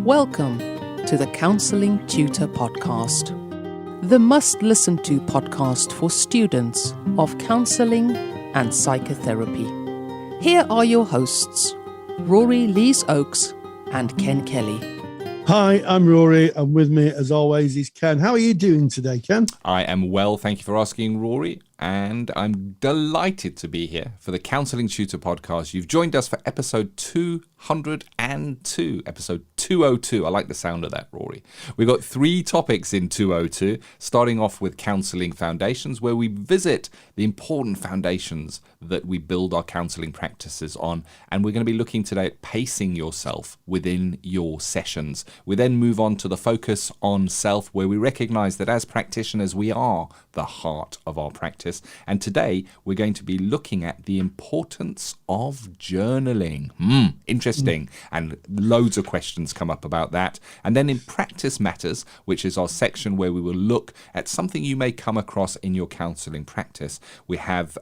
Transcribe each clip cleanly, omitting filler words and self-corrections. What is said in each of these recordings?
Welcome to the Counseling Tutor Podcast, the must-listen-to podcast for students of counseling and psychotherapy. Here are your hosts, Rory Lees-Oakes and Ken Kelly. Hi, I'm Rory, and with me, as always, is Ken. How are you doing today, Ken? I am well, thank you for asking, Rory, and I'm delighted to be here for the Counseling Tutor Podcast. You've joined us for episode 202, episode 202. I like the sound of that, Rory. We've got 3 topics in 202, starting off with Counseling Foundations, where we visit the important foundations that we build our counseling practices on, and we're going to be looking today at pacing yourself within your sessions. We then move on to the focus on self, where we recognize that as practitioners, we are the heart of our practice. And today, we're going to be looking at the importance of journaling. Interesting. And loads of questions come up about that. And then in Practice Matters, which is our section where we will look at something you may come across in your counseling practice, we have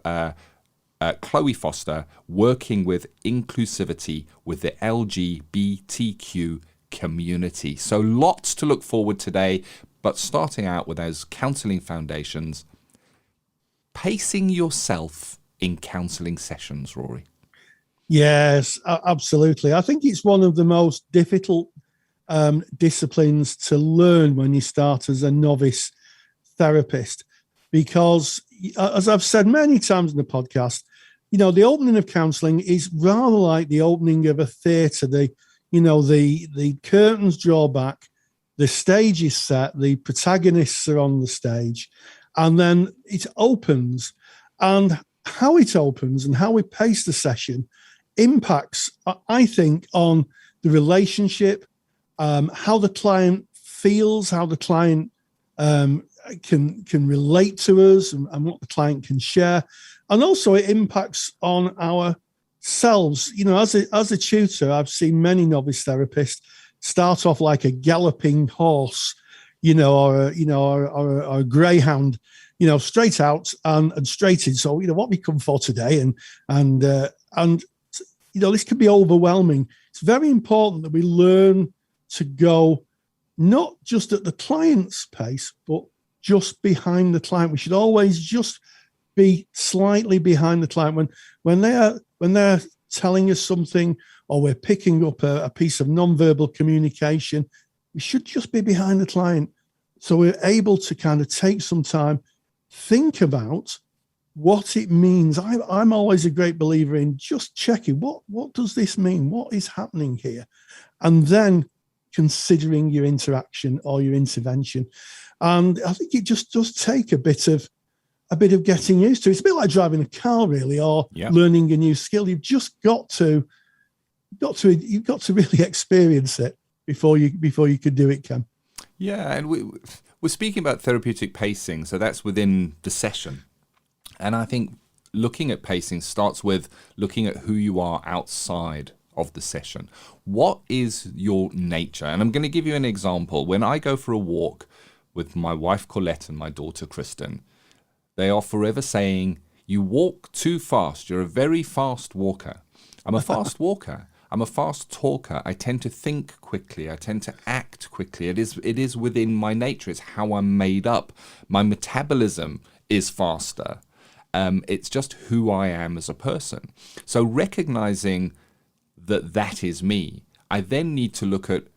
Chloe Foster working with inclusivity with the LGBTQ community. So lots to look forward today, but starting out with those counseling foundations, pacing yourself in counseling sessions, Rory. Yes, absolutely. I think it's one of the most difficult disciplines to learn when you start as a novice therapist, because as I've said many times in the podcast, you know, the opening of counseling is rather like the opening of a theatre. The curtains draw back, the stage is set, the protagonists are on the stage, and then it opens. And how it opens and how we pace the session impacts, I think, on the relationship, how the client feels, how the client can relate to us, and what the client can share. And also it impacts on ourselves. You know, as a tutor, I've seen many novice therapists start off like a galloping horse, or a greyhound, straight out and straight in. So, what we come for today, and this can be overwhelming. It's very important that we learn to go not just at the client's pace, but just behind the client. We should always just be slightly behind the client when they're telling us something, or we're picking up a piece of nonverbal communication. We should just be behind the client, so we're able to kind of take some time, think about what it means. I'm always a great believer in just checking what does this mean? What is happening here? And then considering your interaction or your intervention. And I think it just does take a bit of getting used to. It's a bit like driving a car, really, or learning a new skill. You've just got to really experience it before you could do it, Ken. Yeah, and we're speaking about therapeutic pacing, so that's within the session. And I think looking at pacing starts with looking at who you are outside of the session. What is your nature? And I'm going to give you an example. When I go for a walk with my wife Colette and my daughter Kristen, they are forever saying, "You walk too fast. You're a very fast walker." I'm a fast walker. I'm a fast talker. I tend to think quickly. I tend to act quickly. It is within my nature. It's how I'm made up. My metabolism is faster. It's just who I am as a person. So recognizing that is me, I then need to look at,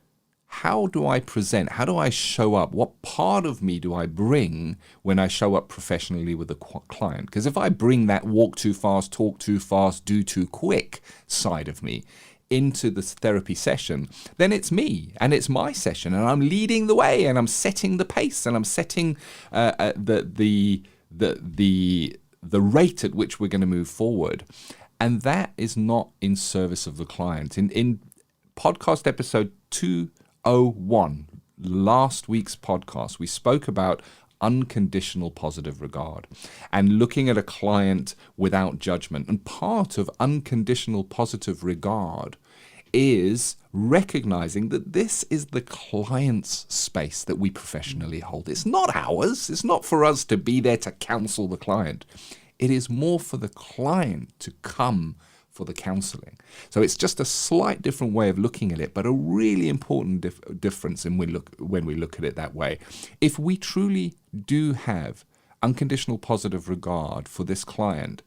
how do I present? How do I show up? What part of me do I bring when I show up professionally with a client? Because if I bring that walk too fast, talk too fast, do too quick side of me into the therapy session, then it's me and it's my session, and I'm leading the way and I'm setting the pace and I'm setting the rate at which we're going to move forward. And that is not in service of the client. In podcast episode 201, last week's podcast, we spoke about unconditional positive regard and looking at a client without judgment. And part of unconditional positive regard is recognizing that this is the client's space that we professionally hold. It's not ours. It's not for us to be there to counsel the client. It is more for the client to come for the counseling. So it's just a slight different way of looking at it, but a really important difference when we look at it that way. If we truly do have unconditional positive regard for this client,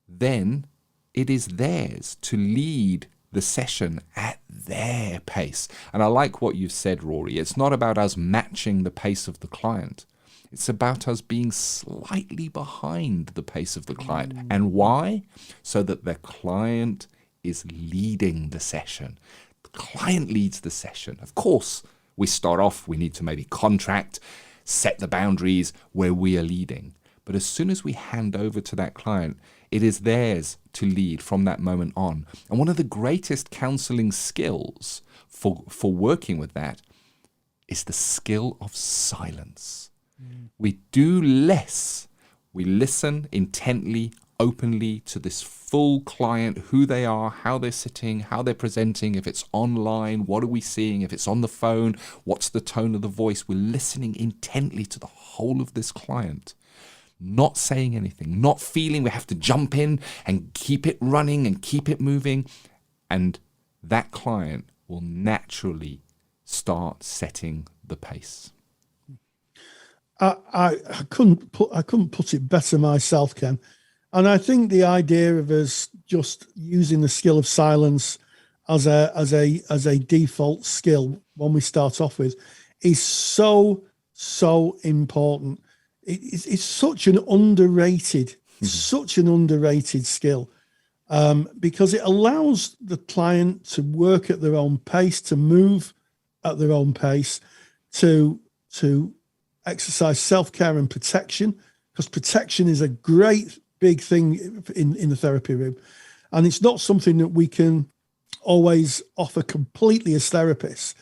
then it is theirs to lead the session at their pace. And I like what you've said, Rory. It's not about us matching the pace of the client. It's about us being slightly behind the pace of the client. And why? So that the client is leading the session. The client leads the session. Of course, we start off, we need to maybe contract, set the boundaries where we are leading. But as soon as we hand over to that client, it is theirs to lead from that moment on. And one of the greatest counseling skills for working with that is the skill of silence. We do less. We listen intently, openly to this full client, who they are, how they're sitting, how they're presenting, if it's online, what are we seeing, if it's on the phone, what's the tone of the voice. We're listening intently to the whole of this client, not saying anything, not feeling we have to jump in and keep it running and keep it moving. And that client will naturally start setting the pace. I couldn't put it better myself, Ken. And I think the idea of us just using the skill of silence as a default skill when we start off with is so important. It's such an underrated skill, because it allows the client to work at their own pace, to move at their own pace, to exercise self-care and protection, because protection is a great big thing in the therapy room. And it's not something that we can always offer completely as therapists.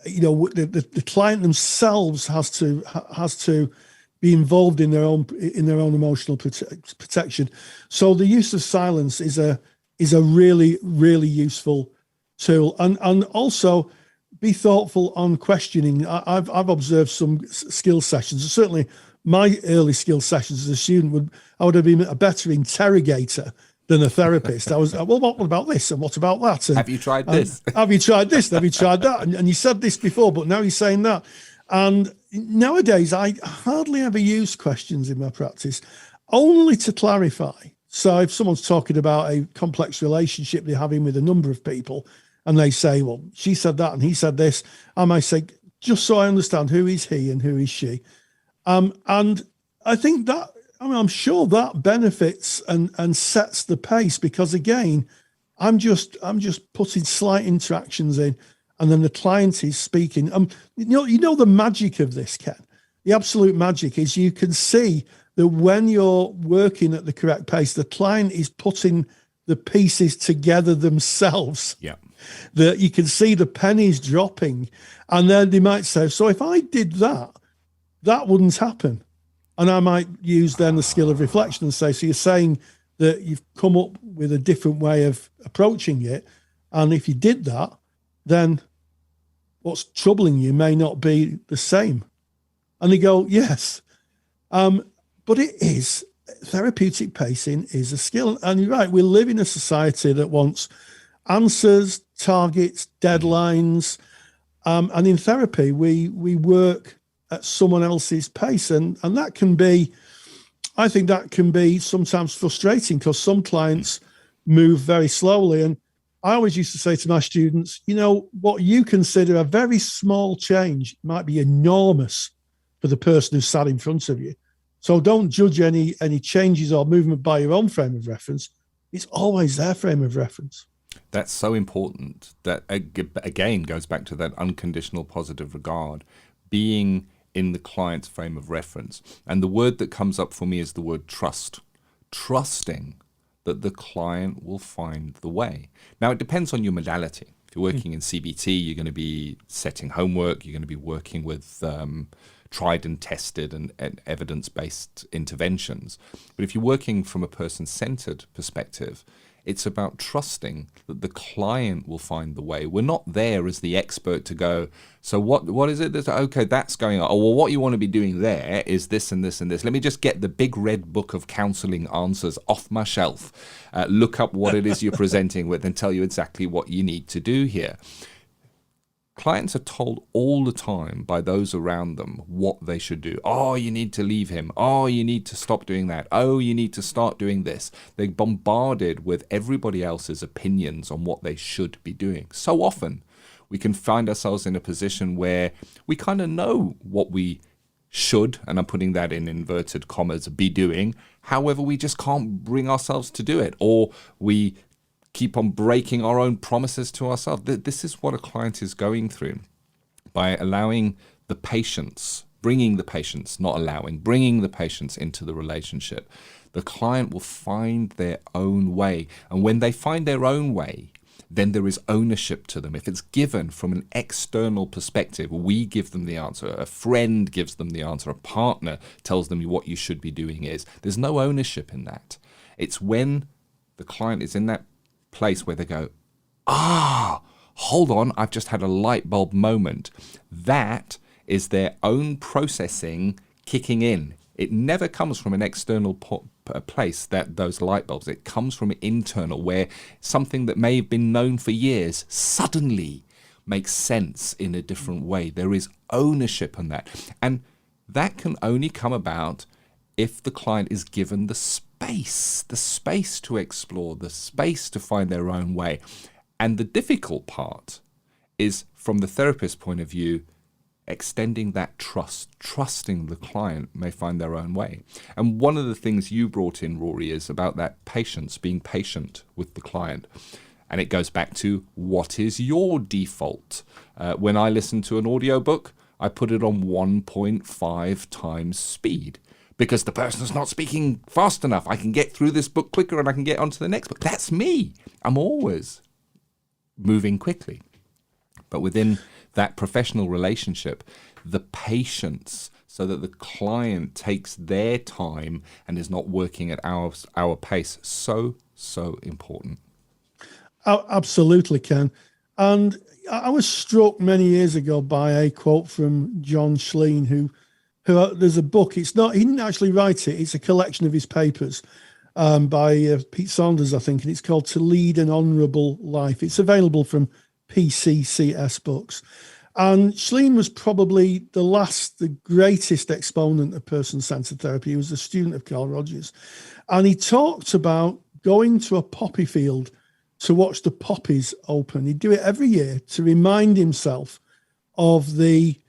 You know, the client themselves has to be involved in their own emotional protection. So the use of silence is a really, really useful tool. And also be thoughtful on questioning. I've observed some skill sessions. Certainly my early skill sessions as a student I would have been a better interrogator than a therapist. I was, well, what about this? And what about that? And, have you tried this? Have you tried this? Have you tried that? And you said this before, but now you're saying that. And nowadays, I hardly ever use questions in my practice, only to clarify. So if someone's talking about a complex relationship they're having with a number of people, and they say, well, she said that and he said this, I might say, just so I understand, who is he and who is she? And I think that, I'm sure that benefits and sets the pace, because again, I'm just putting slight interactions in, and then the client is speaking. You know the magic of this, Ken. The absolute magic is you can see that when you're working at the correct pace, the client is putting the pieces together themselves. Yeah. That you can see the pennies dropping, and then they might say, so if I did that, that wouldn't happen. And I might use then the skill of reflection and say, so you're saying that you've come up with a different way of approaching it. And if you did that, then what's troubling you may not be the same. And they go, yes. But it is, therapeutic pacing is a skill. And you're right, we live in a society that wants answers, targets, deadlines. And in therapy, we work at someone else's pace. And that can be, I think that can be sometimes frustrating, because some clients move very slowly. And I always used to say to my students, you know, what you consider a very small change might be enormous for the person who sat in front of you. So don't judge any changes or movement by your own frame of reference. It's always their frame of reference. That's so important. That again goes back to that unconditional positive regard, being in the client's frame of reference. And the word that comes up for me is the word trust. Trusting that the client will find the way. Now, it depends on your modality. If you're working in CBT, you're going to be setting homework, you're going to be working with tried and tested and evidence-based interventions. But if you're working from a person-centered perspective, It's about trusting that the client will find the way. We're not there as the expert to go, so what is it that's okay, that's going on? Oh, well, what you want to be doing there is this and this and this. Let me just get the big red book of counseling answers off my shelf, look up what it is you're presenting with, and tell you exactly what you need to do here. Clients are told all the time by those around them what they should do. Oh, you need to leave him. Oh, you need to stop doing that. Oh, you need to start doing this. They're bombarded with everybody else's opinions on what they should be doing. So often we can find ourselves in a position where we kind of know what we should, and I'm putting that in inverted commas, be doing. However, we just can't bring ourselves to do it, or we keep on breaking our own promises to ourselves. This is what a client is going through. By allowing the patience, bringing the patience, not allowing, bringing the patience into the relationship, the client will find their own way. And when they find their own way, then there is ownership to them. If it's given from an external perspective, we give them the answer, a friend gives them the answer, a partner tells them what you should be doing is. There's no ownership in that. It's when the client is in that place where they go, hold on, I've just had a light bulb moment. That is their own processing kicking in. It never comes from an external place, that those light bulbs. It comes from internal, where something that may have been known for years suddenly makes sense in a different way. There is ownership in that. And that can only come about if the client is given the space to explore, the space to find their own way. And the difficult part is, from the therapist's point of view, extending that trusting the client may find their own way. And one of the things you brought in, Rory, is about that patience, being patient with the client. And it goes back to, what is your default? When I listen to an audiobook, I put it on 1.5 times speed, because the person's not speaking fast enough. I can get through this book quicker and I can get onto the next book. That's me. I'm always moving quickly. But within that professional relationship, the patience, so that the client takes their time and is not working at our pace, so important. Absolutely, Ken. And I was struck many years ago by a quote from John Schleen, who there's a book. He didn't actually write it. It's a collection of his papers by Pete Saunders, I think, and it's called To Lead an Honourable Life. It's available from PCCS Books. And Schleen was probably the greatest exponent of person-centered therapy. He was a student of Carl Rogers. And he talked about going to a poppy field to watch the poppies open. He'd do it every year to remind himself of the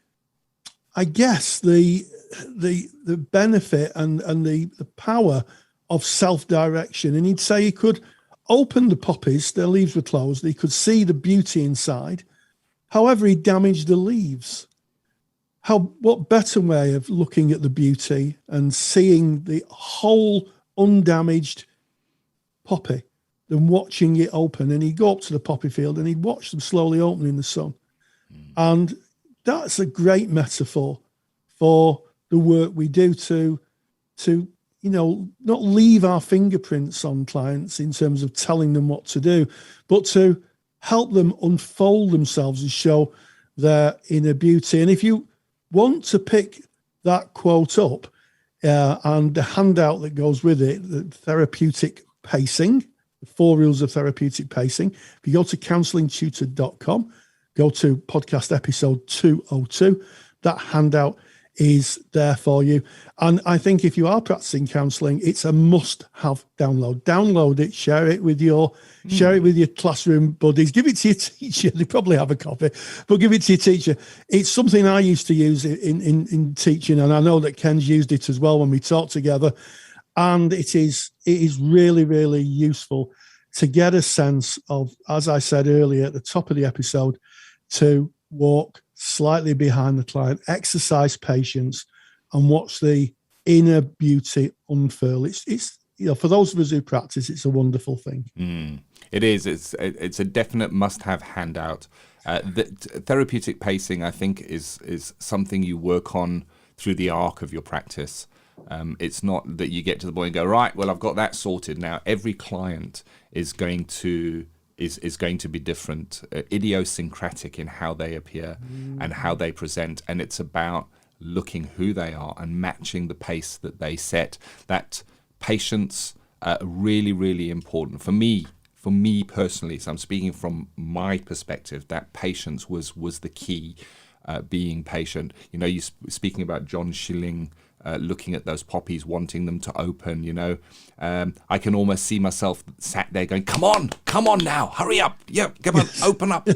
benefit and the power of self-direction. And he'd say he could open the poppies, their leaves were closed, he could see the beauty inside. However, he damaged the leaves. What better way of looking at the beauty and seeing the whole undamaged poppy than watching it open? And he'd go up to the poppy field and he'd watch them slowly open in the sun. And that's a great metaphor for the work we do to not leave our fingerprints on clients in terms of telling them what to do, but to help them unfold themselves and show their inner beauty. And if you want to pick that quote up and the handout that goes with it, the therapeutic pacing, the 4 rules of therapeutic pacing, if you go to counselingtutor.com, go to podcast episode 202, that handout is there for you. And I think if you are practicing counselling, it's a must-have download. Download it, share it with your classroom buddies. Give it to your teacher. They probably have a copy, but give it to your teacher. It's something I used to use in teaching, and I know that Ken's used it as well when we talk together. And it is really, really useful to get a sense of, as I said earlier at the top of the episode, to walk slightly behind the client, exercise patience, and watch the inner beauty unfurl. It's for those of us who practice, it's a wonderful thing. It is. It's a definite must-have handout. The therapeutic pacing, I think, is something you work on through the arc of your practice. It's not that you get to the point and go, right, well, I've got that sorted now. Every client is going to be different, idiosyncratic in how they appear and how they present, and it's about looking who they are and matching the pace that they set. That patience, really, really important for me personally. So I'm speaking from my perspective. That patience was the key. Being patient. You know, you speaking about John Schilling. Looking at those poppies, wanting them to open, I can almost see myself sat there going, come on now, hurry up, yeah, come on, open up.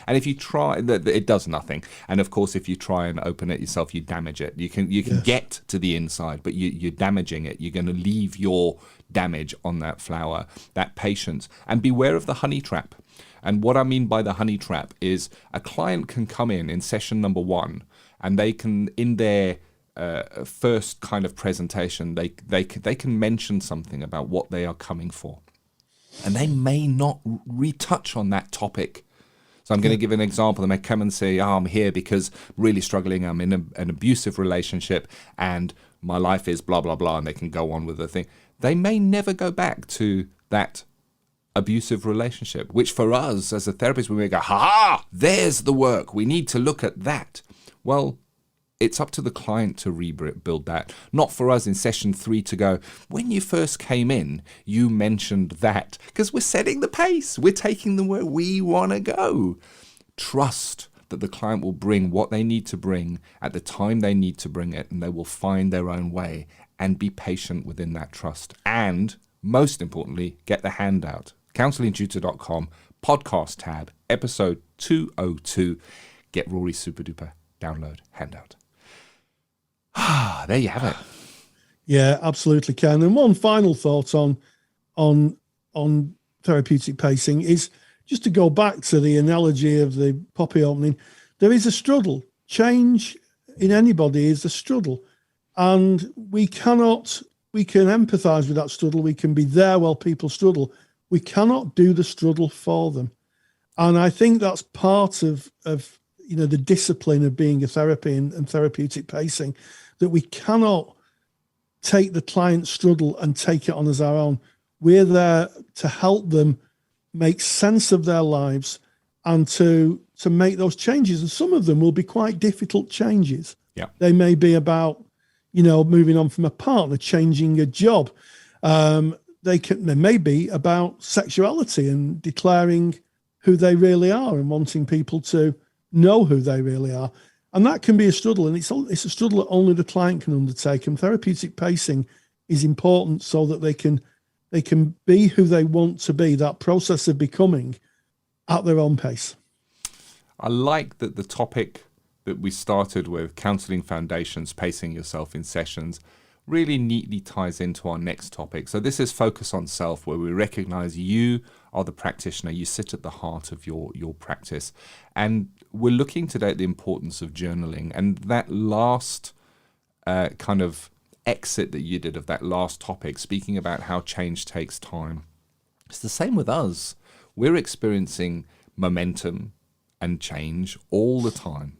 And if you try, it does nothing. And of course, if you try and open it yourself, you damage it. You can get to the inside, but you're damaging it. You're going to leave your damage on that flower. That patience, and beware of the honey trap. And what I mean by the honey trap is a client can come in session number 1, and they can, in their first kind of presentation, they can mention something about what they are coming for, and they may not retouch on that topic. So I'm going to give an example. They may come and say, I'm here because I'm really struggling. I'm in an abusive relationship and my life is blah, blah, blah. And they can go on with the thing. They may never go back to that abusive relationship, which for us as a therapist, we may go, ha, there's the work. We need to look at that. Well, it's up to the client to rebuild that. Not for us in session 3 to go, when you first came in, you mentioned that. Because we're setting the pace. We're taking them where we want to go. Trust that the client will bring what they need to bring at the time they need to bring it, and they will find their own way, and be patient within that trust. And most importantly, get the handout. CounselingTutor.com, podcast tab, episode 202. Get Rory's super duper download handout. There you have it. Yeah, absolutely, Ken. And one final thought on therapeutic pacing is just to go back to the analogy of the poppy opening. There is a struggle. Change in anybody is a struggle, and we can empathise with that struggle. We can be there while people struggle. We cannot do the struggle for them, and I think that's part of the discipline of being a therapy and therapeutic pacing, that we cannot take the client's struggle and take it on as our own. We're there to help them make sense of their lives and to make those changes. And some of them will be quite difficult changes. Yeah. They may be about, moving on from a partner, changing a job. They may be about sexuality and declaring who they really are and wanting people to know who they really are. And that can be a struggle, and it's a struggle that only the client can undertake. And therapeutic pacing is important so that they can be who they want to be, that process of becoming at their own pace. I like that the topic that we started with, counselling foundations, pacing yourself in sessions, really neatly ties into our next topic. So this is focus on self, where we recognize you are the practitioner. You sit at the heart of your practice. And we're looking today at the importance of journaling. And that last kind of exit that you did of that last topic, speaking about how change takes time. It's the same with us. We're experiencing momentum and change all the time.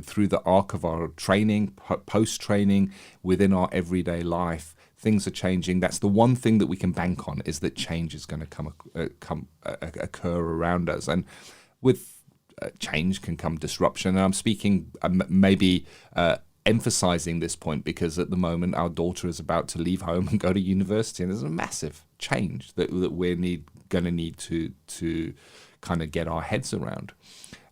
Through the arc of our training, post-training, within our everyday life, things are changing. That's the one thing that we can bank on, is that change is going to occur around us. And with change can come disruption. And I'm speaking emphasizing this point because at the moment our daughter is about to leave home and go to university, and there's a massive change that we're going to need to kind of get our heads around.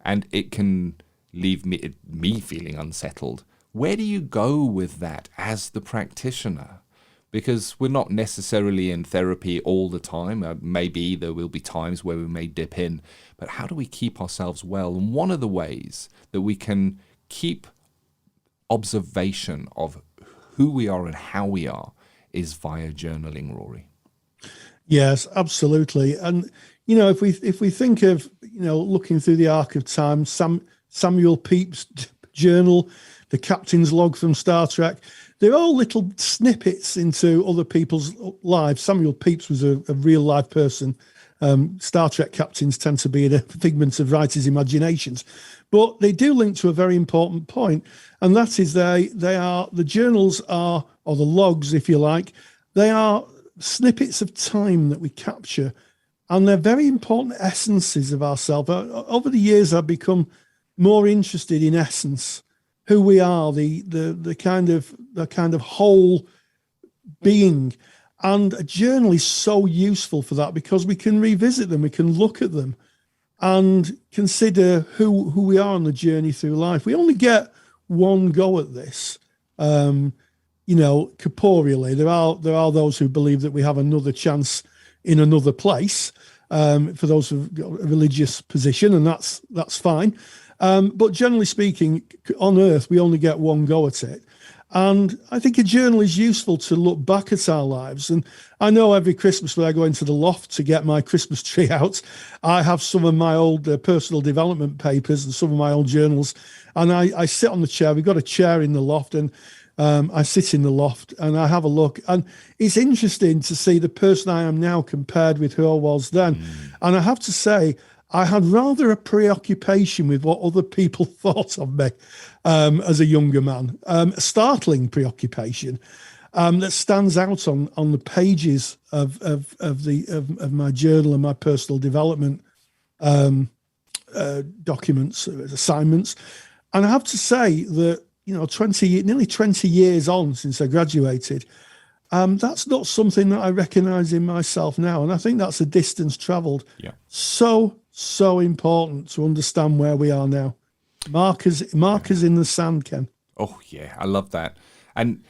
And it can leave me feeling unsettled. Where do you go with that as the practitioner? Because we're not necessarily in therapy all the time. Maybe there will be times where we may dip in, but how do we keep ourselves well? And one of the ways that we can keep observation of who we are and how we are is via journaling, Rory. Yes, absolutely. And if we think of looking through the arc of time, Samuel Pepys' journal, the captain's log from Star Trek, they're all little snippets into other people's lives. Samuel Pepys was a real life person, Star Trek captains tend to be a figment of writers' imaginations, but they do link to a very important point, and that is the journals are, or the logs, if you like, they are snippets of time that we capture, and they're very important essences of ourselves. Over the years, I've become more interested in essence, who we are, the kind of whole being. And a journal is so useful for that, because we can revisit them, we can look at them and consider who we are on the journey through life. We only get one go at this, corporeally. There are those who believe that we have another chance in another place, for those who've got a religious position, and that's fine. But generally speaking, on Earth, we only get one go at it. And I think a journal is useful to look back at our lives. And I know every Christmas when I go into the loft to get my Christmas tree out, I have some of my old personal development papers and some of my old journals. And I sit on the chair. We've got a chair in the loft, and I sit in the loft and I have a look. And it's interesting to see the person I am now compared with who I was then. And I have to say, I had rather a preoccupation with what other people thought of me as a younger man, a startling preoccupation that stands out on the pages of my journal and my personal development documents, assignments. And I have to say that, nearly 20 years on since I graduated, that's not something that I recognize in myself now. And I think that's a distance traveled. Yeah. So important to understand where we are now. Markers in the sand, Ken. Oh yeah, I love that. And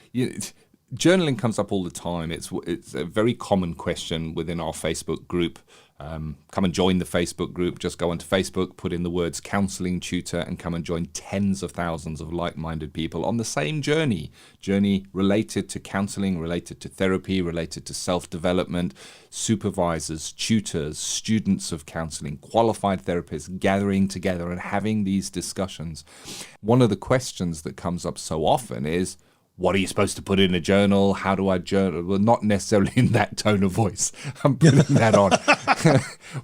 journaling comes up all the time. It's a very common question within our Facebook group. Come and join the Facebook group. Just go onto Facebook, put in the words counseling tutor, and come and join tens of thousands of like-minded people on the same journey related to counseling, related to therapy, related to self-development, supervisors, tutors, students of counseling, qualified therapists gathering together and having these discussions. One of the questions that comes up so often is, what are you supposed to put in a journal? How do I journal? Well, not necessarily in that tone of voice. I'm putting that on.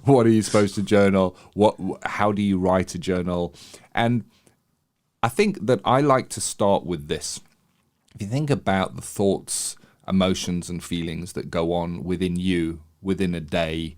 What are you supposed to journal? How do you write a journal? And I think that I like to start with this. If you think about the thoughts, emotions, and feelings that go on within you within a day,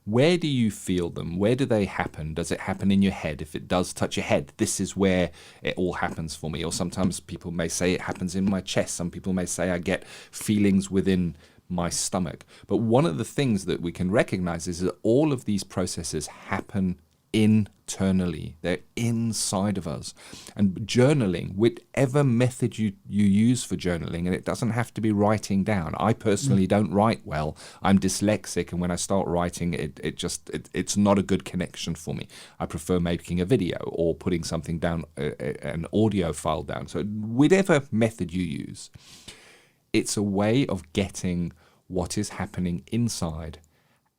where do you feel them? Where do they happen? Does it happen in your head? If it does touch your head, this is where it all happens for me. Or sometimes people may say it happens in my chest. Some people may say I get feelings within my stomach. But one of the things that we can recognize is that all of these processes happen internally. They're inside of us. And journaling, whatever method you use for journaling, and it doesn't have to be writing down. I personally don't write well. I'm dyslexic, and when I start writing, it's not a good connection for me. I prefer making a video or putting something down, an audio file down. So whatever method you use, it's a way of getting what is happening inside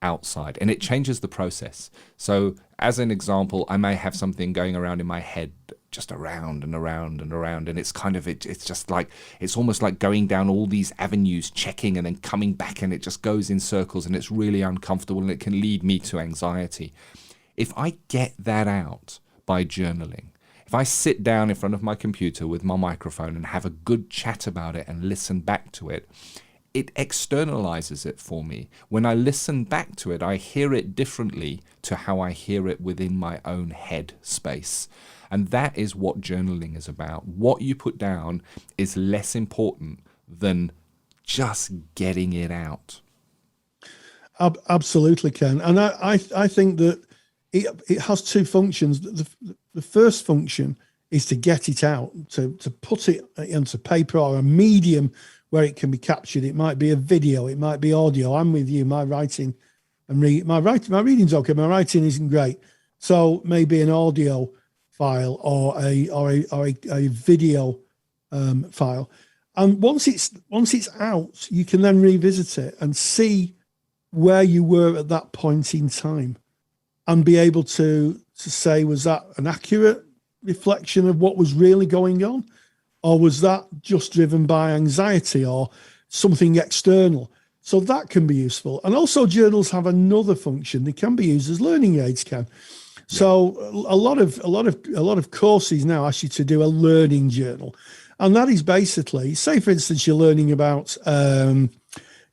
outside, and it changes the process. So as an example, I may have something going around in my head, just around and around and around, and it's kind of it's just like, it's almost like going down all these avenues, checking and then coming back, and it just goes in circles, and it's really uncomfortable, and it can lead me to anxiety. If I get that out by journaling, if I sit down in front of my computer with my microphone and have a good chat about it and listen back to it, it externalizes it for me. When I listen back to it, I hear it differently to how I hear it within my own head space. And that is what journaling is about. What you put down is less important than just getting it out. Absolutely, Ken. And I think that it has two functions. The first function is to get it out, to put it into paper or a medium where it can be captured. It might be a video, it might be audio. I'm with you. My writing and my reading's okay. My writing isn't great, so maybe an audio file or a video file. And once it's out, you can then revisit it and see where you were at that point in time, and be able to say, was that an accurate reflection of what was really going on? Or was that just driven by anxiety or something external? So that can be useful. And also journals have another function. They can be used as learning aids can. So a lot of courses now ask you to do a learning journal. And that is basically, say for instance, you're learning about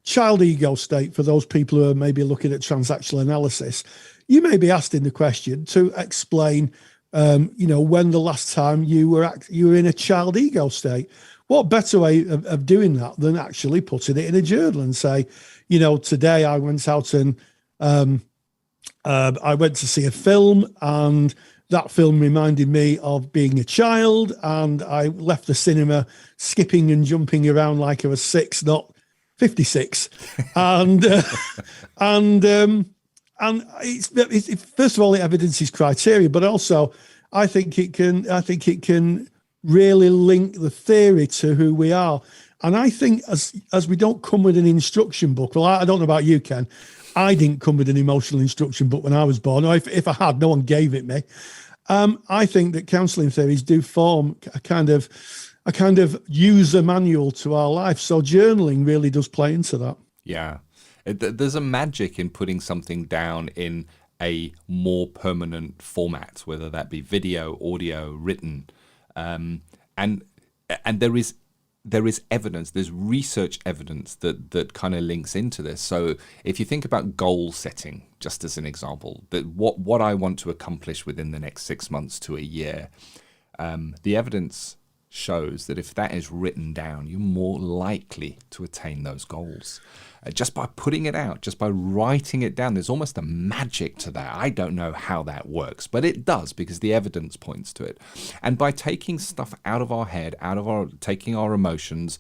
child ego state for those people who are maybe looking at transactional analysis. You may be asked in the question to explain, when the last time you were in a child ego state. What better way of doing that than actually putting it in a journal and say, today I went out and I went to see a film, and that film reminded me of being a child, and I left the cinema skipping and jumping around like I was 6, not 56. And it's first of all, it evidences criteria, but also I think it can really link the theory to who we are. And I think as we don't come with an instruction book, well, I don't know about you, Ken, I didn't come with an emotional instruction book when I was born, or if I had, no one gave it me. I think that counselling theories do form a kind of user manual to our life. So journaling really does play into that. Yeah. There's a magic in putting something down in a more permanent format, whether that be video, audio, written. And there is evidence, there's research evidence that kind of links into this. So if you think about goal setting, just as an example, that what I want to accomplish within the next 6 months to a year, the evidence shows that if that is written down, you're more likely to attain those goals. Just by putting it out, just by writing it down, there's almost a magic to that. I don't know how that works, but it does because the evidence points to it. And by taking stuff out of our head, taking our emotions,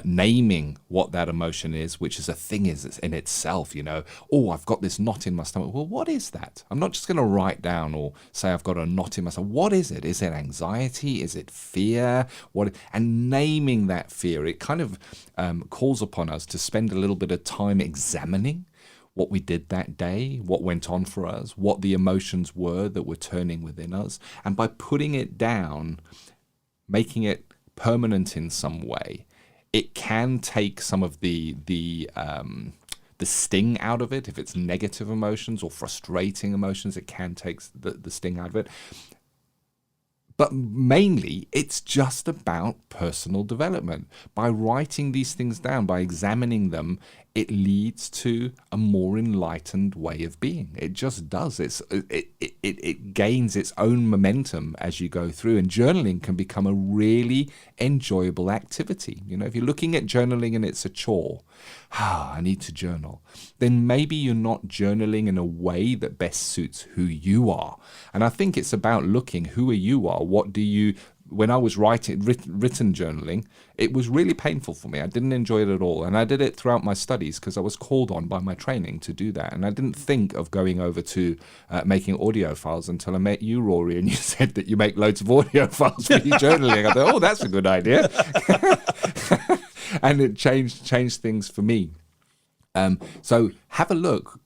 naming what that emotion is, which is a thing is in itself, I've got this knot in my stomach. Well, what is that? I'm not just going to write down or say I've got a knot in my stomach. What is it? Is it anxiety? Is it fear? And naming that fear, it kind of calls upon us to spend a little bit of time examining what we did that day, what went on for us, what the emotions were that were turning within us. And by putting it down, making it permanent in some way, it can take some of the sting out of it. If it's negative emotions or frustrating emotions, it can take the sting out of it. But mainly, it's just about personal development. By writing these things down, by examining them, it leads to a more enlightened way of being. It just does. It gains its own momentum as you go through, and journaling can become a really enjoyable activity. If you're looking at journaling and it's a chore, I need to journal, then maybe you're not journaling in a way that best suits who you are. And I think it's about looking who you are. What do you... When I was written journaling, it was really painful for me. I didn't enjoy it at all. And I did it throughout my studies because I was called on by my training to do that. And I didn't think of going over to making audio files until I met you, Rory, and you said that you make loads of audio files for your journaling. I thought, that's a good idea. And it changed things for me. So have a look.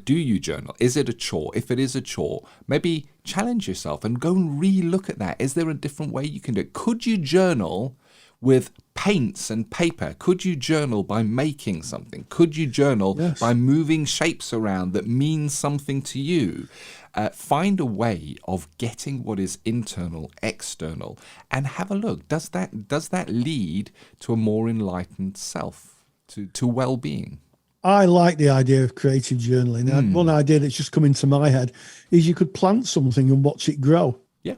Do you journal? Is it a chore? If it is a chore, maybe challenge yourself and go and re-look at that. Is there a different way you can do it? Could you journal with paints and paper? Could you journal by making something? Could you journal by moving shapes around that mean something to you? Find a way of getting what is internal, external, and have a look. Does that lead to a more enlightened self, to well-being? I like the idea of creative journaling. And one idea that's just come into my head is you could plant something and watch it grow. Yeah.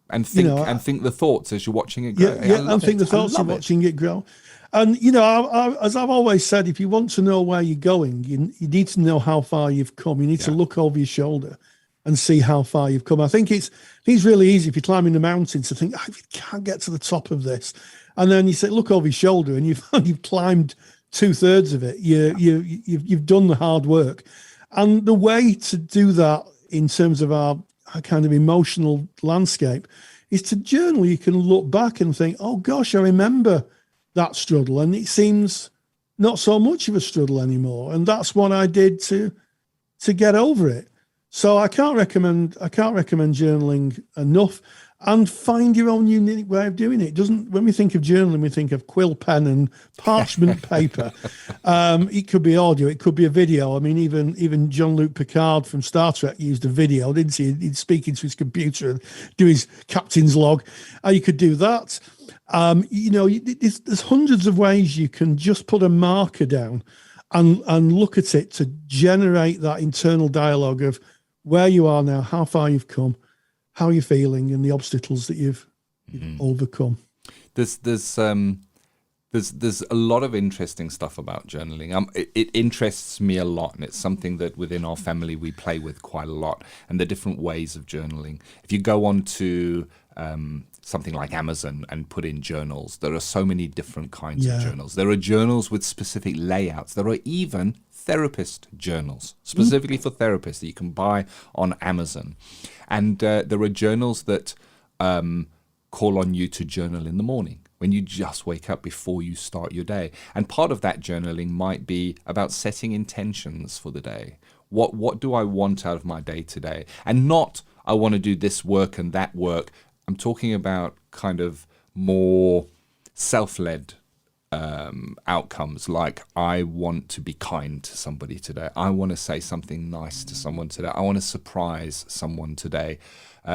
And think the thoughts as you're watching it grow. And think the thoughts of watching it grow. And, as I've always said, if you want to know where you're going, you need to know how far you've come. You need to look over your shoulder and see how far you've come. I think it's really easy if you're climbing the mountain to think, you can't get to the top of this. And then you say, look over your shoulder and you've climbed 2/3 of it. You've done the hard work. And the way to do that in terms of our kind of emotional landscape is to journal. You can look back and think, oh gosh, I remember that struggle, and it seems not so much of a struggle anymore. And that's what I did to get over it. So I can't recommend journaling enough. And find your own unique way of doing it. When we think of journaling, we think of quill pen and parchment paper. It could be audio, it could be a video. I mean, even Jean-Luc Picard from Star Trek used a video, didn't he? He'd speak into his computer and do his captain's log. You could do that. There's hundreds of ways you can just put a marker down and look at it to generate that internal dialogue of where you are now, how far you've come, how you're feeling, and the obstacles that you've overcome. There's a lot of interesting stuff about journaling. It interests me a lot, and it's something that within our family we play with quite a lot, and the different ways of journaling. If you go on to something like Amazon and put in journals, there are so many different kinds of journals. There are journals with specific layouts. There are even therapist journals, specifically for therapists, that you can buy on Amazon. And there are journals that call on you to journal in the morning, when you just wake up before you start your day. And part of that journaling might be about setting intentions for the day. What do I want out of my day today? And not, I want to do this work and that work. I'm talking about kind of more self-led outcomes, like I want to be kind to somebody today. I want to say something nice to someone today. I want to surprise someone today.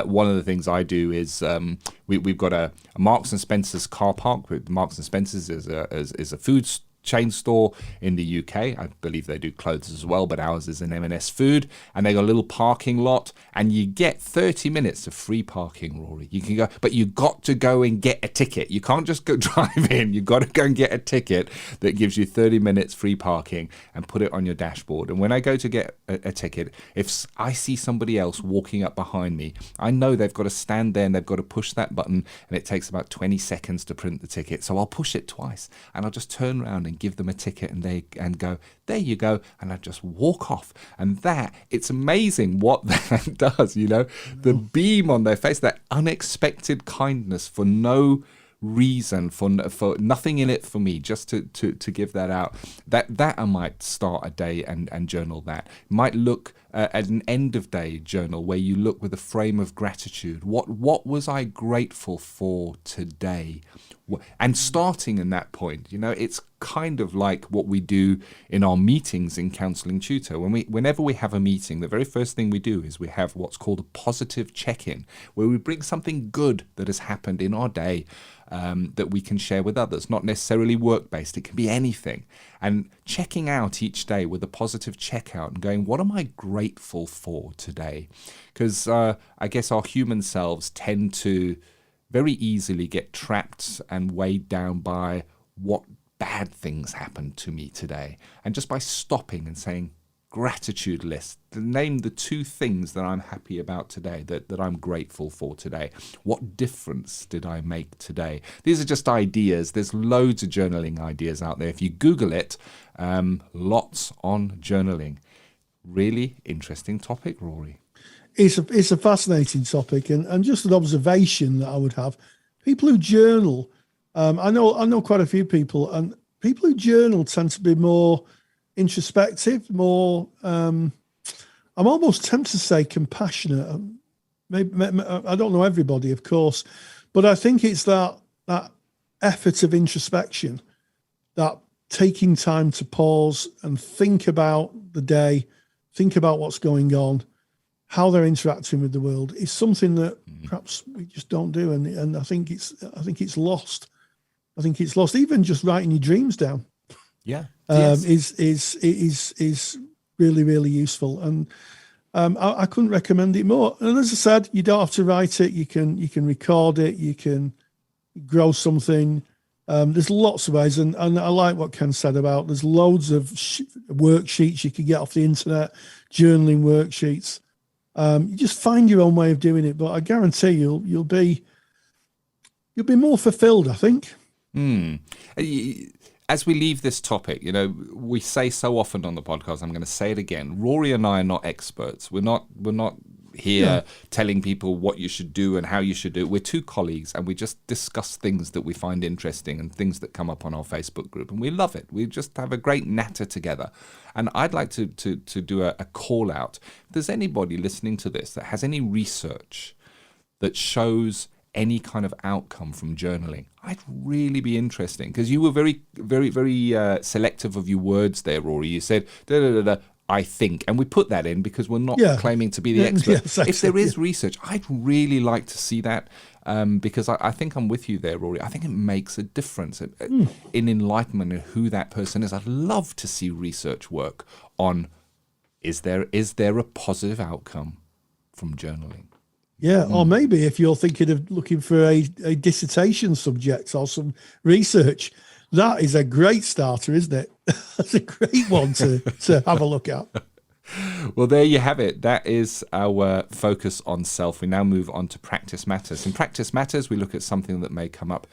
One of the things I do is we've got a Marks and Spencer's car park. Marks and Spencer's is a food chain store in the UK. I believe they do clothes as well, but ours is an M&S Food, and they got a little parking lot, and you get 30 minutes of free parking, Rory. You can go, but you got to go and get a ticket. You can't just go drive in. You got to go and get a ticket that gives you 30 minutes free parking and put it on your dashboard. And when I go to get a ticket, if I see somebody else walking up behind me, I know they've got to stand there and they've got to push that button, and it takes about 20 seconds to print the ticket. So I'll push it twice, and I'll just turn around and give them a ticket, and go, there you go, and I just walk off. And it's amazing what that does, the beam on their face, that unexpected kindness for no reason, for nothing in it for me, just to give that out. That I might start a day and journal that. Might look at an end of day journal where you look with a frame of gratitude. What was I grateful for today? And starting in that point, it's kind of like what we do in our meetings in Counselling Tutor. Whenever we have a meeting, the very first thing we do is we have what's called a positive check-in, where we bring something good that has happened in our day that we can share with others, not necessarily work-based. It can be anything. And checking out each day with a positive checkout and going, what am I grateful for today? Because I guess our human selves tend to very easily get trapped and weighed down by what bad things happened to me today. And just by stopping and saying, gratitude list, name the 2 things that I'm happy about today, that I'm grateful for today. What difference did I make today? These are just ideas. There's loads of journaling ideas out there. If you Google it, lots on journaling. Really interesting topic, Rory. It's a fascinating topic, and just an observation that I would have: people who journal, I know quite a few people, and people who journal tend to be more introspective, more I'm almost tempted to say compassionate. Maybe I don't know everybody, of course, but I think it's that effort of introspection, that taking time to pause and think about the day, think about what's going on, how they're interacting with the world, is something that perhaps we just don't do, and I think it's lost. I think it's lost. Even just writing your dreams down, is really, really useful, and I couldn't recommend it more. And as I said, you don't have to write it. You can record it. You can grow something. There's lots of ways, and I like what Ken said about there's loads of worksheets you can get off the internet, journaling worksheets. You just find your own way of doing it, but I guarantee you'll be more fulfilled, I think. As we leave this topic, we say so often on the podcast, I'm going to say it again, Rory and I are not experts. We're not here telling people what you should do and how you should do it. We're two colleagues, and we just discuss things that we find interesting and things that come up on our Facebook group, and we love it. We just have a great natter together. And I'd like to do a call out. If there's anybody listening to this that has any research that shows any kind of outcome from journaling, I'd really be interesting, because you were very, very, very selective of your words there, Rory. You said, I think, and we put that in because we're not claiming to be the expert. Exactly. If there is research, I'd really like to see that, because I think I'm with you there, Rory. I think it makes a difference in enlightenment of who that person is. I'd love to see research work on, is there a positive outcome from journaling? Yeah, or maybe if you're thinking of looking for a dissertation subject or some research, that is a great starter, isn't it? That's a great one to have a look at. Well, there you have it. That is our focus on self. We now move on to practice matters. In practice matters, we look at something that may come up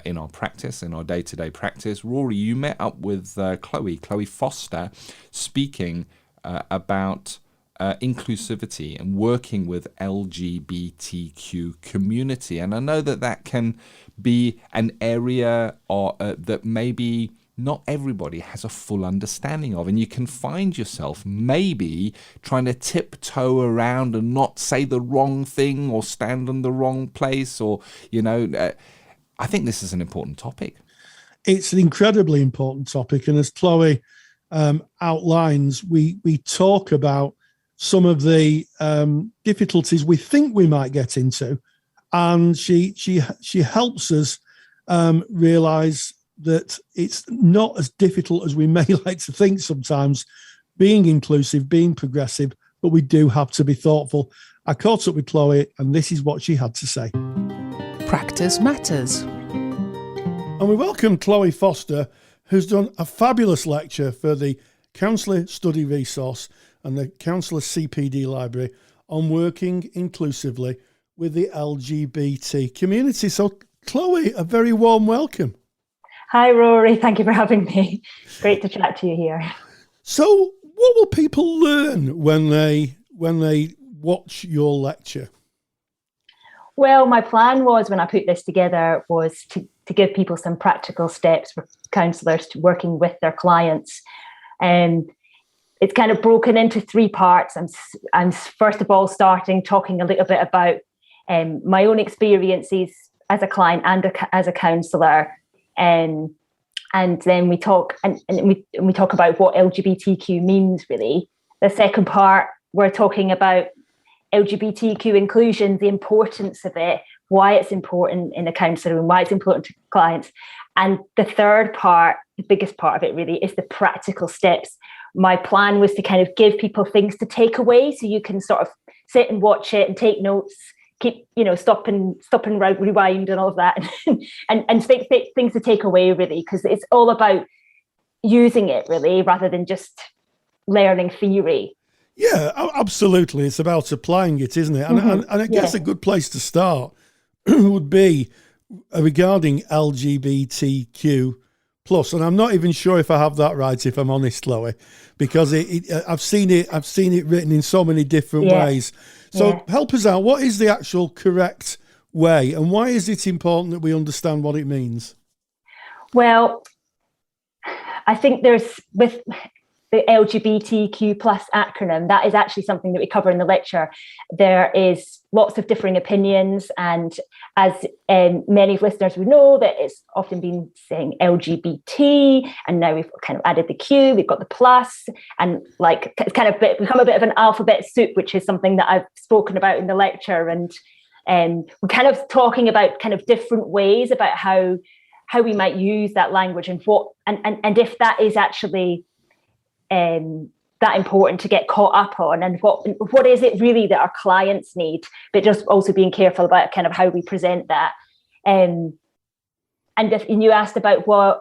in our practice, in our day-to-day practice. Rory, you met up with Chloe Foster, speaking about inclusivity and working with LGBTQ community. And I know that can be an area that maybe not everybody has a full understanding of, and you can find yourself maybe trying to tiptoe around and not say the wrong thing or stand in the wrong place, or I think this is an important topic. It's an incredibly important topic, and as Chloe outlines, we talk about some of the difficulties we think we might get into, and she helps us realize that it's not as difficult as we may like to think sometimes, being inclusive, being progressive, but we do have to be thoughtful. I caught up with Chloe, and this is what she had to say. Practice matters. And we welcome Chloe Foster, who's done a fabulous lecture for the Counsellor Study Resource and the Counsellor CPD Library on working inclusively with the LGBT community. So, Chloe, a very warm welcome. Hi, Rory. Thank you for having me. Great to chat to you here. So, what will people learn when they watch your lecture? Well, my plan was, when I put this together, was to give people some practical steps for counsellors to working with their clients. And it's kind of broken into three parts. I'm first of all talking a little bit about my own experiences as a client and as a counsellor. And then we talk we talk about what LGBTQ means, really. The second part, we're talking about LGBTQ inclusion, the importance of it, why it's important in a counsellor and why it's important to clients. And the third part, the biggest part of it really, is the practical steps. My plan was to kind of give people things to take away, so you can sort of sit and watch it and take notes, keep, stop and rewind and all of that, and things to take away, really, because it's all about using it, really, rather than just learning theory. Yeah, absolutely. It's about applying it, isn't it? And I guess a good place to start would be regarding LGBTQ plus. And I'm not even sure if I have that right, if I'm honest, Chloe, because I've seen it written in so many different ways. So help us out. What is the actual correct way, and why is it important that we understand what it means? Well, I think with the LGBTQ plus acronym, that is actually something that we cover in the lecture. There is lots of differing opinions, and as many listeners would know, that it's often been saying LGBT, and now we've kind of added the Q, we've got the plus, and it's kind of become a bit of an alphabet soup, which is something that I've spoken about in the lecture. And we're kind of talking about kind of different ways about how we might use that language, and if that is actually that important to get caught up on, and what is it really that our clients need, but just also being careful about kind of how we present that. And you asked about why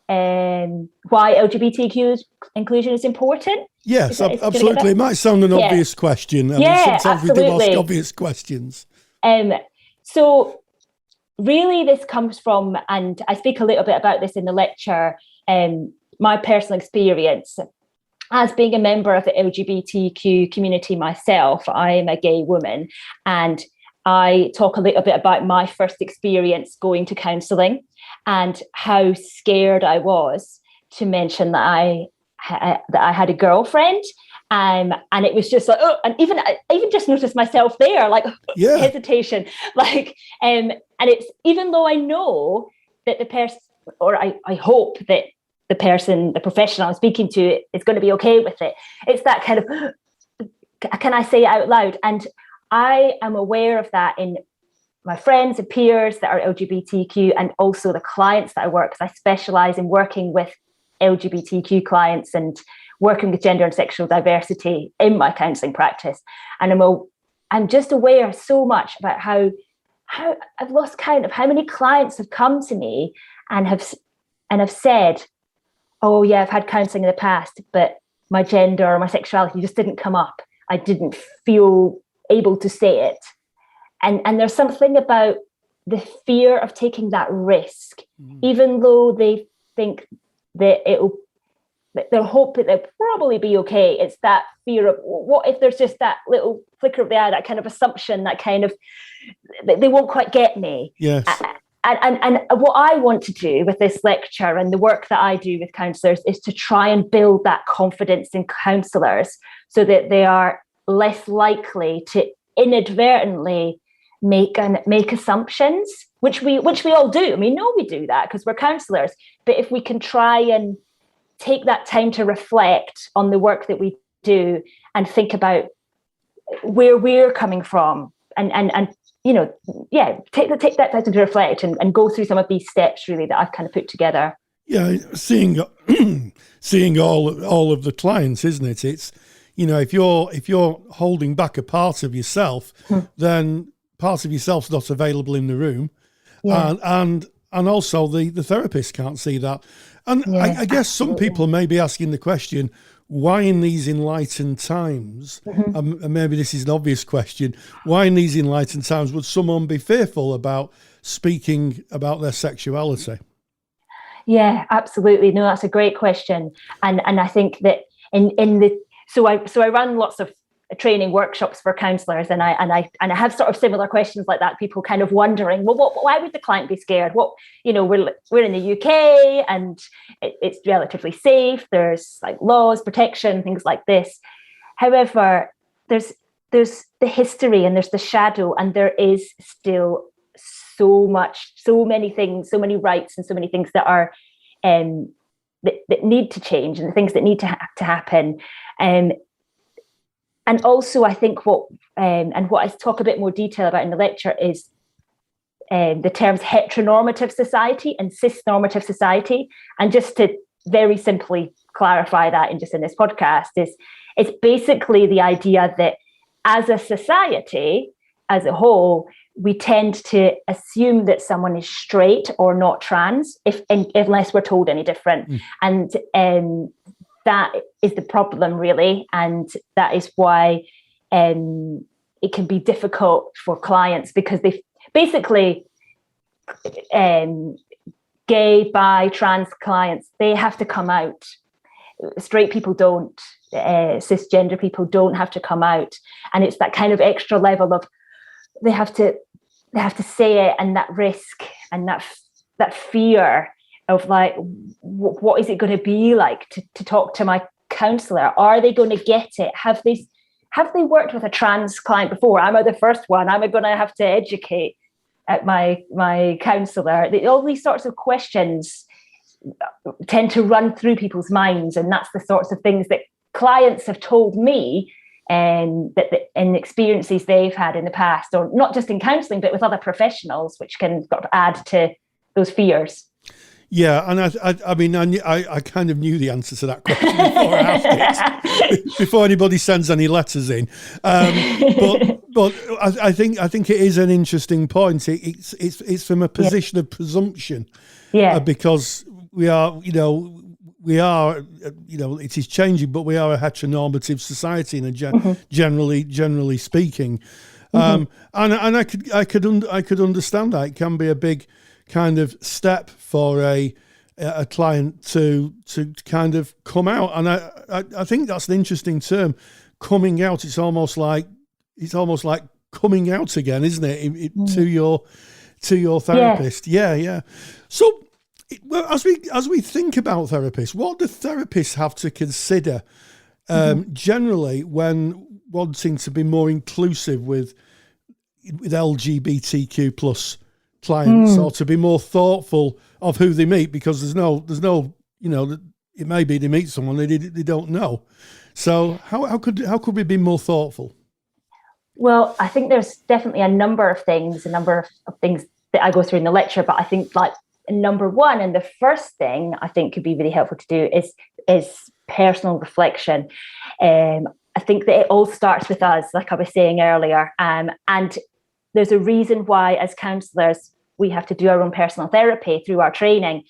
LGBTQ inclusion is important. Yes, absolutely. It might sound an obvious question. Sometimes absolutely. We do ask obvious questions. So really this comes from, and I speak a little bit about this in the lecture, my personal experience. as being a member of the LGBTQ community myself, I am a gay woman, and I talk a little bit about my first experience going to counselling and how scared I was to mention that I had a girlfriend. And it was just like, oh, and I even just noticed myself there, like hesitation, like, and it's, even though I know that the person, or I hope that the professional I'm speaking to is going to be okay with it. It's that kind of, can I say it out loud? And I am aware of that in my friends and peers that are LGBTQ, and also the clients that I work, because I specialize in working with LGBTQ clients and working with gender and sexual diversity in my counselling practice. And I'm just aware so much about how I've lost count of how many clients have come to me and have said, oh yeah, I've had counselling in the past, but my gender or my sexuality just didn't come up. I didn't feel able to say it. And there's something about the fear of taking that risk, even though they think that they'll hope that they'll probably be okay. It's that fear of, what if there's just that little flicker of the eye, that kind of assumption, that kind of, they won't quite get me. Yes. And what I want to do with this lecture and the work that I do with counsellors is to try and build that confidence in counsellors so that they are less likely to inadvertently make assumptions, which we all do. I mean, no, we do that because we're counsellors. But if we can try and take that time to reflect on the work that we do and think about where we're coming from, and you know, take that time to reflect and go through some of these steps really that I've kind of put together. Yeah, seeing all of the clients, isn't it? It's, you know, if you're holding back a part of yourself, then part of yourself's not available in the room, and also the therapist can't see that. And I guess some people may be asking the question, why in these enlightened times, and maybe this is an obvious question, why in these enlightened times would someone be fearful about speaking about their sexuality? Yeah, absolutely. No, that's a great question. And I think that so I run lots of training workshops for counsellors, and I have sort of similar questions like that. People kind of wondering, well, why would the client be scared? What, you know, we're in the UK and it's relatively safe. There's like laws, protection, things like this. However, there's the history and there's the shadow, and there is still so many things, so many rights, and so many things that are that need to change, and the things that need to happen. And also, I think what I talk a bit more detail about in the lecture is the terms heteronormative society and cisnormative society. And just to very simply clarify that in this podcast, it's basically the idea that as a society, as a whole, we tend to assume that someone is straight or not trans, unless we're told any different. And that is the problem, really. And that is why it can be difficult for clients, because they basically, gay, bi, trans clients, they have to come out. Straight people don't, cisgender people don't have to come out. And it's that kind of extra level of, they have to say it, and that risk and that fear of like, what is it going to be like to talk to my counsellor? Are they going to get it? Have they worked with a trans client before? Am I the first one? Am I going to have to educate at my counsellor? All these sorts of questions tend to run through people's minds, and that's the sorts of things that clients have told me, and that in experiences they've had in the past, or not just in counselling, but with other professionals, which can sort of add to those fears. Yeah, and I kind of knew the answer to that question before I asked it, before anybody sends any letters in. But I think it is an interesting point. It's from a position of presumption, because we are, it is changing, but we are a heteronormative society, and generally speaking, and I could understand that it can be a big kind of step for a a client to kind of come out. And I think that's an interesting term, coming out. It's almost like coming out again, isn't it? To your therapist. Yeah. So, well, as we think about therapists, what do therapists have to consider generally when wanting to be more inclusive with LGBTQ plus clients, or to be more thoughtful of who they meet? Because there's no it may be they meet someone they don't know. So how could we be more thoughtful? Well, I think there's definitely a number of things that I go through in the lecture, but I think like number one, and the first thing I think could be really helpful to do is personal reflection. I think that it all starts with us, like I was saying earlier, and there's a reason why as counsellors we have to do our own personal therapy through our training.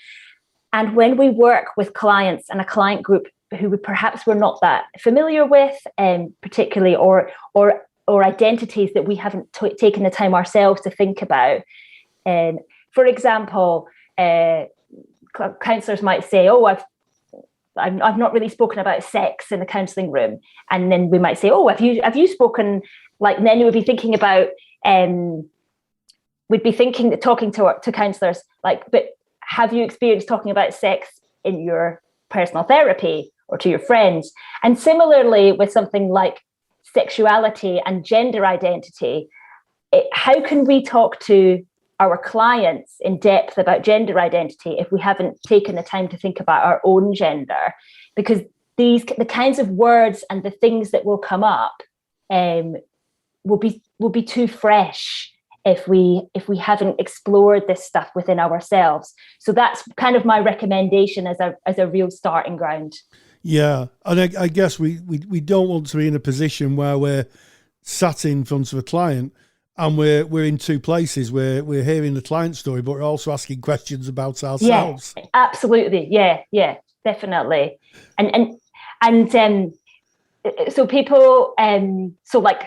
And when we work with clients and a client group who we perhaps we're not that familiar with, particularly or identities that we haven't taken the time ourselves to think about. For example, counsellors might say, "Oh, I've not really spoken about sex in the counselling room," and then we might say, "Oh, have you spoken?" Like, and then we would be thinking about, talking to counsellors like, "But have you experienced talking about sex in your personal therapy or to your friends?" And similarly with something like sexuality and gender identity, how can we talk to our clients in depth about gender identity if we haven't taken the time to think about our own gender? Because the kinds of words and the things that will come up will be too fresh if we haven't explored this stuff within ourselves. So that's kind of my recommendation as a real starting ground. Yeah, and I guess we don't want to be in a position where we're sat in front of a client and we're in two places. We're hearing the client story, but we're also asking questions about ourselves. Yeah, absolutely. Yeah, definitely. And so people, so like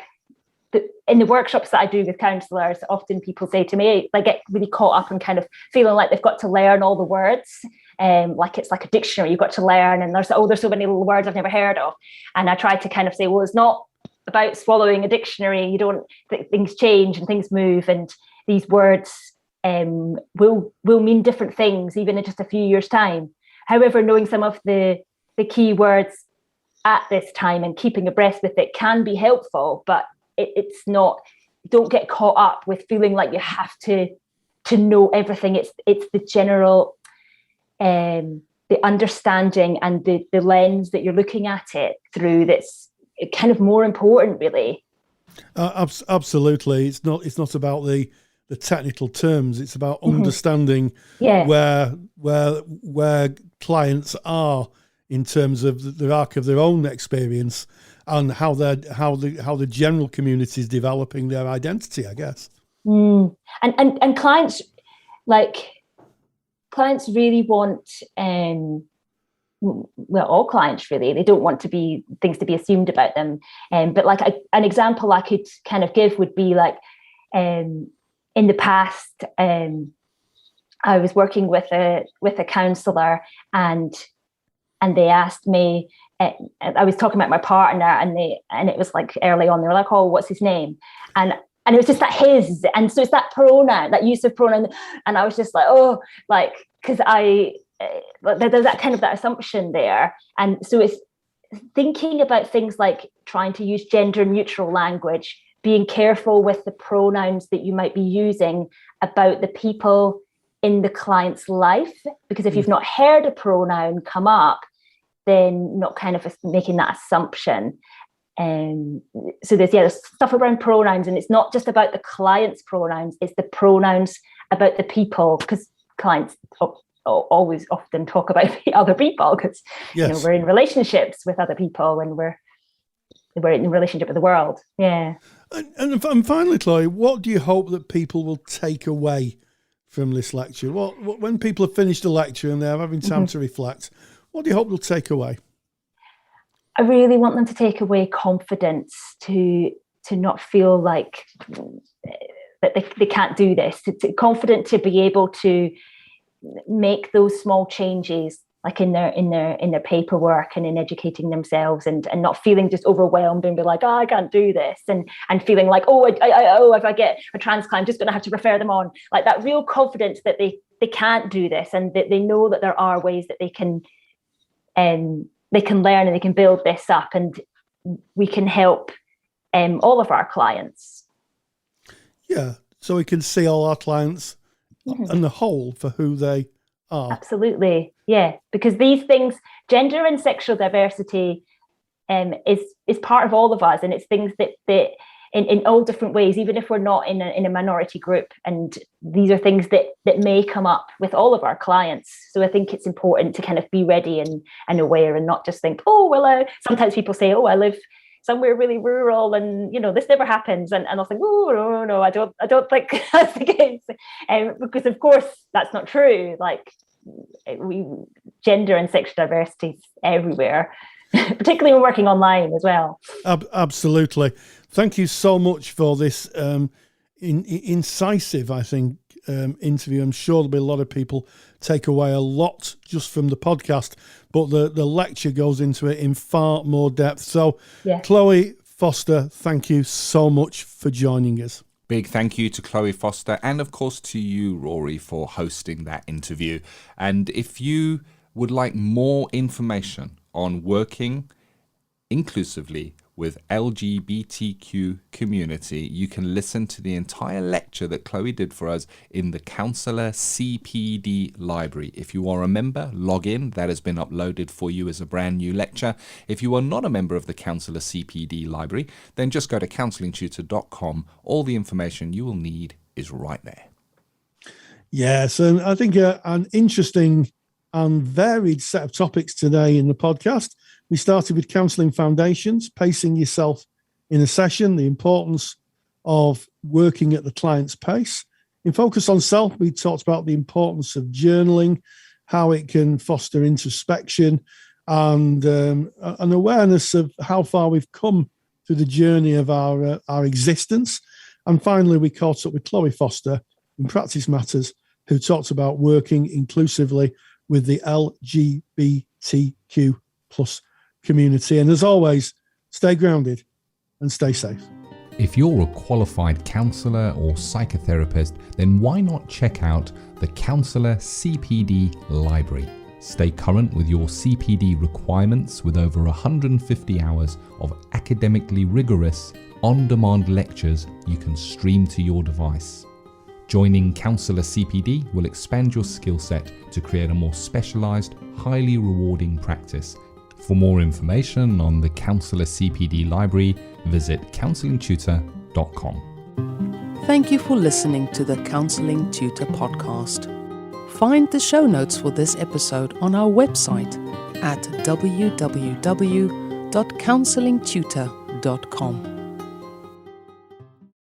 in the workshops that I do with counsellors, often people say to me, they get really caught up in kind of feeling like they've got to learn all the words. Like it's like a dictionary you've got to learn, and there's so many little words I've never heard of. And I try to kind of say, well, it's not about swallowing a dictionary. Things change and things move, and these words will mean different things even in just a few years' time. However, knowing some of the key words at this time and keeping abreast with it can be helpful, but it's not. Don't get caught up with feeling like you have to know everything. It's the general the understanding and the lens that you're looking at it through that's kind of more important, really. Absolutely. It's not about the technical terms. It's about understanding where clients are in terms of the arc of their own experience and how the general community is developing their identity, I guess. And clients clients really want, well, all clients really, they don't want things to be assumed about them. But like an example I could kind of give would be like, in the past, I was working with a counsellor, and they asked me, I was talking about my partner, and it was like early on, they were like, "Oh, what's his name?" And it was just that his, and so it's that pronoun, that use of pronoun, and I was just like, oh, like, because there's that kind of that assumption there, and so it's thinking about things like trying to use gender neutral language, being careful with the pronouns that you might be using about the people in the client's life, because if you've not heard a pronoun come up, then not kind of making that assumption. So there's stuff around pronouns, and it's not just about the client's pronouns, it's the pronouns about the people, because clients always often talk about the other people, because we're in relationships with other people when we're in relationship with the world. Yeah. And finally, Chloe, what do you hope that people will take away from this lecture? What when people have finished the lecture and they're having time to reflect, what do you hope they'll take away? I really want them to take away confidence, to not feel like that they can't do this, confident to be able to make those small changes, like in their paperwork and in educating themselves, and not feeling just overwhelmed and be like, oh, I can't do this, and feeling like, if I get a trans client, I'm just going to have to refer them on. Like that real confidence that they can't do this, and that they know that there are ways that they can learn and they can build this up, and we can help all of our clients. Yeah, so we can see all our clients and the whole for who they are. Absolutely, yeah, because these things, gender and sexual diversity, is part of all of us, and it's things that in all different ways, even if we're not in a minority group, and these are things that may come up with all of our clients. So I think it's important to kind of be ready and aware, and not just think, sometimes people say, I live somewhere really rural, and this never happens, and I'll think, no, I don't think that's the case, because of course that's not true. Like gender and sexual diversity is everywhere, particularly when working online as well. Absolutely. Thank you so much for this incisive, I think, interview. I'm sure there'll be a lot of people take away a lot just from the podcast, but the lecture goes into it in far more depth. So, yeah. Chloe Foster, thank you so much for joining us. Big thank you to Chloe Foster, and of course to you, Rory, for hosting that interview. And if you would like more information on working inclusively with LGBTQ community, you can listen to the entire lecture that Chloe did for us in the Counsellor CPD library. If you are a member, log in. That has been uploaded for you as a brand new lecture. If you are not a member of the Counsellor CPD library, then just go to counsellingtutor.com. All the information you will need is right there. Yes, and I think an interesting and varied set of topics today in the podcast. We started with counselling foundations, pacing yourself in a session, the importance of working at the client's pace. In Focus on Self, we talked about the importance of journaling, how it can foster introspection, and an awareness of how far we've come through the journey of our existence. And finally, we caught up with Chloe Foster in Practice Matters, who talked about working inclusively with the LGBTQ plus community. And as always, stay grounded and stay safe. If you're a qualified counsellor or psychotherapist, then why not check out the Counsellor CPD Library? Stay current with your CPD requirements with over 150 hours of academically rigorous, on-demand lectures you can stream to your device. Joining Counsellor CPD will expand your skill set to create a more specialised, highly rewarding practice. For more information on the Counsellor CPD Library, visit counsellingtutor.com. Thank you for listening to the Counselling Tutor podcast. Find the show notes for this episode on our website at www.counsellingtutor.com.